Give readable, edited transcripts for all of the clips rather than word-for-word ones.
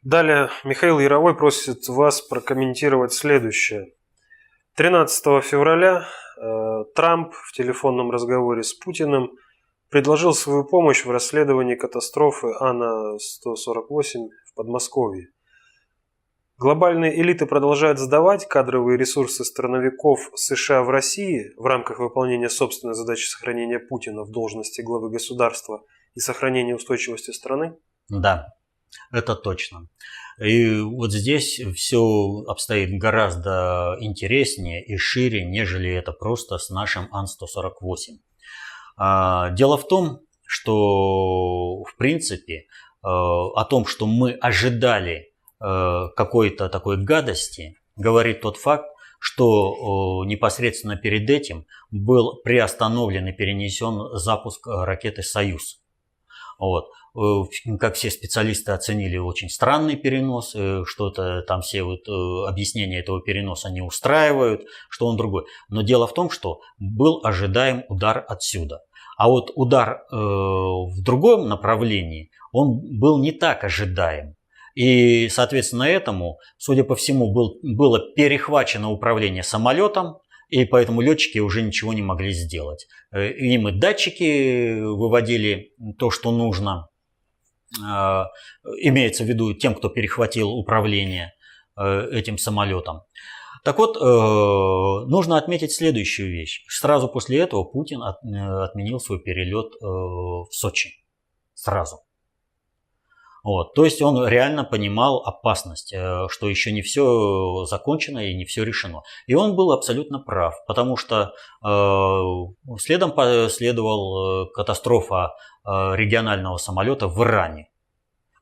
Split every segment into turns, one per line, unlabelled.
Далее Михаил Яровой просит вас прокомментировать следующее. 13 февраля Трамп в телефонном разговоре с Путиным предложил свою помощь в расследовании катастрофы Ан-148 в Подмосковье. Глобальные элиты продолжают сдавать кадровые ресурсы страновиков США в России в рамках выполнения собственной задачи сохранения Путина в должности главы государства и сохранения устойчивости страны?
Да, это точно. И вот здесь все обстоит гораздо интереснее и шире, нежели это просто с нашим Ан-148. Дело в том, что в принципе о том, что мы ожидали какой-то такой гадости, говорит тот факт, что непосредственно перед этим был приостановлен и перенесен запуск ракеты «Союз». Вот. Как все специалисты оценили, очень странный перенос, что-то там все объяснения этого переноса не устраивают, что он другой. Но дело в том, что был ожидаем удар отсюда. А вот удар в другом направлении, он был не так ожидаем. И, соответственно, этому, судя по всему, было перехвачено управление самолетом, и поэтому летчики уже ничего не могли сделать. Им и датчики выводили то, что нужно, имеется в виду тем, кто перехватил управление этим самолетом. Так вот, нужно отметить следующую вещь. Сразу после этого Путин отменил свой перелет в Сочи. Сразу. Вот. То есть он реально понимал опасность, что еще не все закончено и не все решено. И он был абсолютно прав, потому что следом последовала катастрофа регионального самолета в Иране,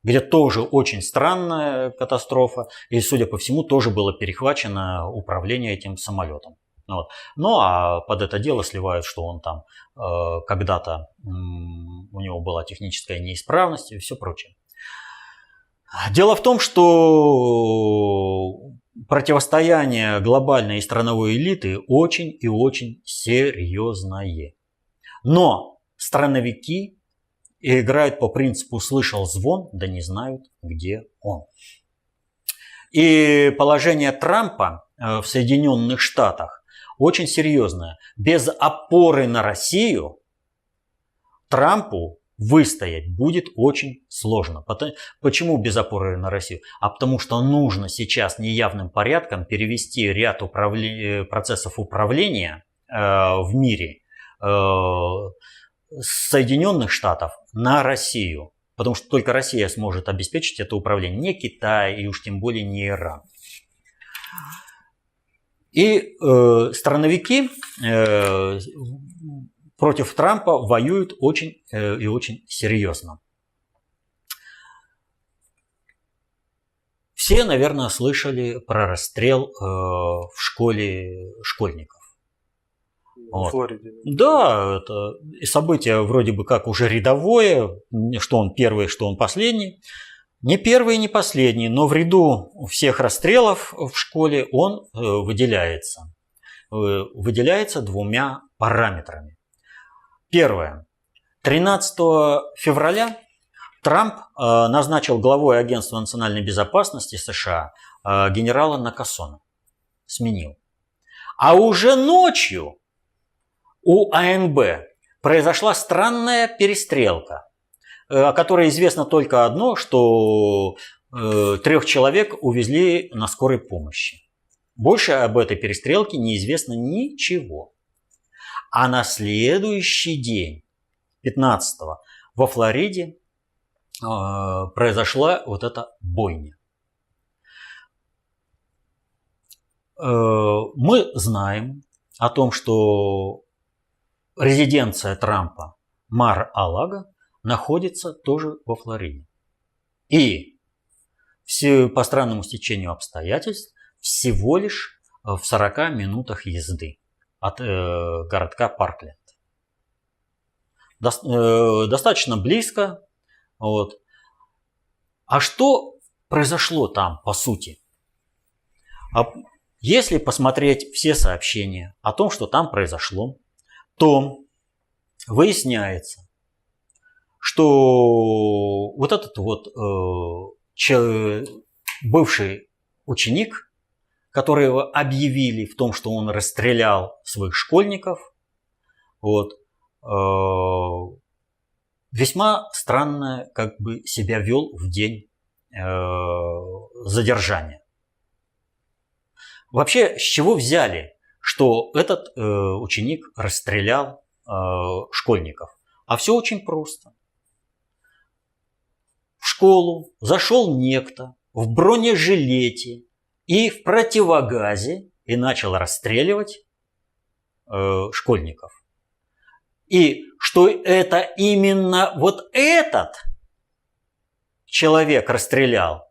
где тоже очень странная катастрофа, и, судя по всему, тоже было перехвачено управление этим самолетом. Вот. Ну а под это дело сливают, что он там когда-то у него была техническая неисправность и все прочее. Дело в том, что противостояние глобальной и страновой элиты очень и очень серьезное. Но страновики играют по принципу «слышал звон, да не знают, где он». И положение Трампа в Соединенных Штатах очень серьезное. Без опоры на Россию Трампу выстоять будет очень сложно. Почему без опоры на Россию? А потому что нужно сейчас неявным порядком перевести ряд процессов управления в мире с Соединенных Штатов на Россию. Потому что только Россия сможет обеспечить это управление, не Китай и уж тем более не Иран. И страновики против Трампа воюют очень и очень серьезно. Все, наверное, слышали про расстрел в школе школьников.
В Флориде.
Да, это событие вроде бы как уже рядовое, что он первый, что он последний. Не первый и не последний, но в ряду всех расстрелов в школе он выделяется. Выделяется двумя параметрами. Первое. 13 февраля Трамп назначил главой Агентства национальной безопасности США генерала Накасона. Сменил. А уже ночью у АНБ произошла странная перестрелка, о которой известно только одно, что 3 человек увезли на скорой помощи. Больше об этой перестрелке неизвестно ничего. А на следующий день, 15-го, во Флориде произошла вот эта бойня. Мы знаем о том, что резиденция Трампа Мар-а-Лаго находится тоже во Флориде. И по странному стечению обстоятельств всего лишь в 40 минутах езды от городка Паркленд. Достаточно близко. Вот. А что произошло там, по сути? Если посмотреть все сообщения о том, что там произошло, то выясняется, что вот этот вот бывший ученик, которого объявили в том, что он расстрелял своих школьников, вот, весьма странно как бы себя вел в день задержания. Вообще, с чего взяли, что этот ученик расстрелял школьников? А все очень просто. В школу зашел некто в бронежилете и в противогазе и начал расстреливать школьников. И что это именно вот этот человек расстрелял,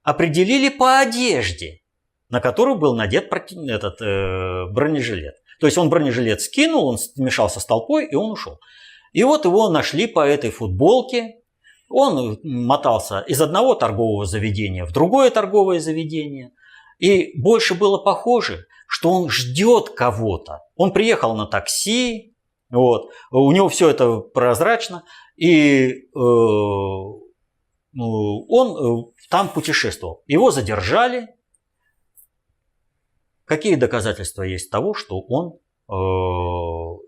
определили по одежде, на которую был надет этот бронежилет. То есть он бронежилет скинул, он смешался с толпой, и он ушел. И вот его нашли по этой футболке. Он мотался из одного торгового заведения в другое торговое заведение. И больше было похоже, что он ждет кого-то. Он приехал на такси, вот, у него все это прозрачно, и он там путешествовал. Его задержали. Какие доказательства есть того, что он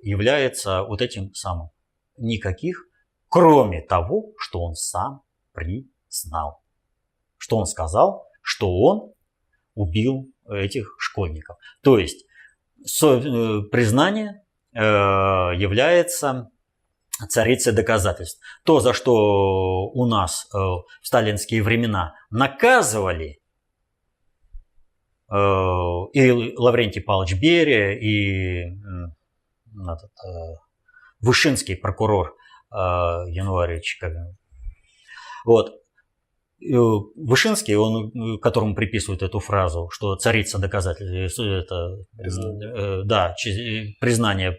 является вот этим самым? Никаких, кроме того, что он сам признал. Что он сказал, что он убил этих школьников. То есть признание является царицей доказательств. То, за что у нас в сталинские времена наказывали и Лаврентий Павлович Берия, и Вышинский прокурор Януаревич. Вот. Вышинский, он, которому приписывают эту фразу, что царица доказательств, это, признание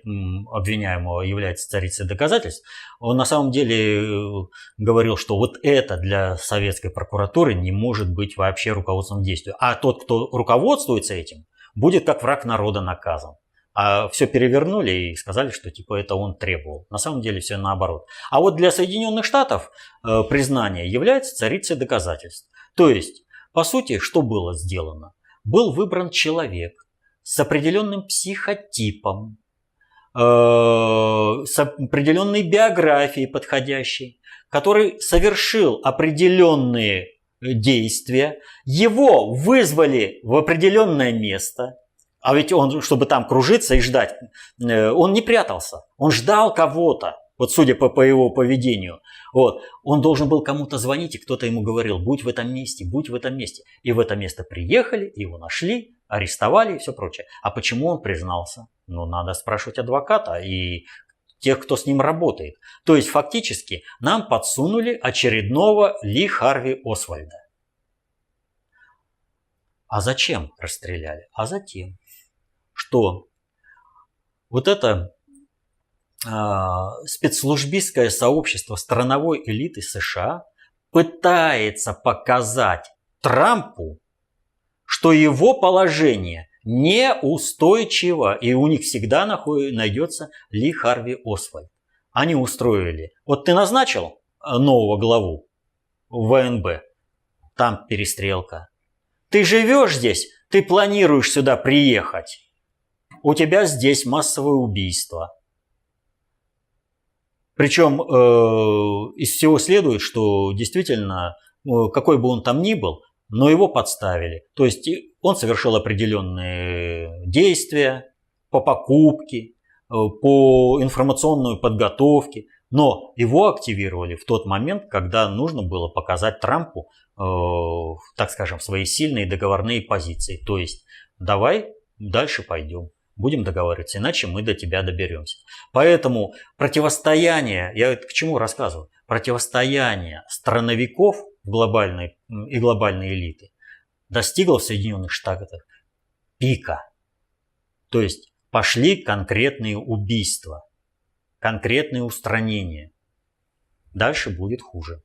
обвиняемого является царицей доказательств, он на самом деле говорил, что вот это для советской прокуратуры не может быть вообще руководством действия. А тот, кто руководствуется этим, будет как враг народа наказан. А все перевернули и сказали, что типа это он требовал. На самом деле все наоборот. А вот для Соединенных Штатов признание является царицей доказательств. То есть, по сути, что было сделано? Был выбран человек с определенным психотипом, с определенной биографией подходящей, который совершил определенные действия, его вызвали в определенное место. А ведь он, чтобы там кружиться и ждать, он не прятался, он ждал кого-то, вот судя по его поведению. Вот. Он должен был кому-то звонить, и кто-то ему говорил: будь в этом месте, будь в этом месте. И в это место приехали, его нашли, арестовали и все прочее. А почему он признался? Ну, надо спрашивать адвоката и тех, кто с ним работает. То есть, фактически, нам подсунули очередного Ли Харви Освальда. А зачем расстреляли? А затем, что вот это спецслужбистское сообщество страновой элиты США пытается показать Трампу, что его положение неустойчиво, и у них всегда найдется Ли Харви Освальд. Они устроили: вот ты назначил нового главу ВНБ, там перестрелка. Ты живешь здесь, ты планируешь сюда приехать, у тебя здесь массовое убийство. Причем из всего следует, что действительно, какой бы он там ни был, но его подставили. То есть он совершил определенные действия по покупке, по информационной подготовке, но его активировали в тот момент, когда нужно было показать Трампу, так скажем, свои сильные договорные позиции. То есть давай дальше пойдем, будем договариваться, иначе мы до тебя доберемся. Поэтому противостояние, я к чему рассказываю, противостояние страновиков и глобальной элиты достигло в Соединенных Штатах пика. То есть пошли конкретные убийства, конкретные устранения. Дальше будет хуже.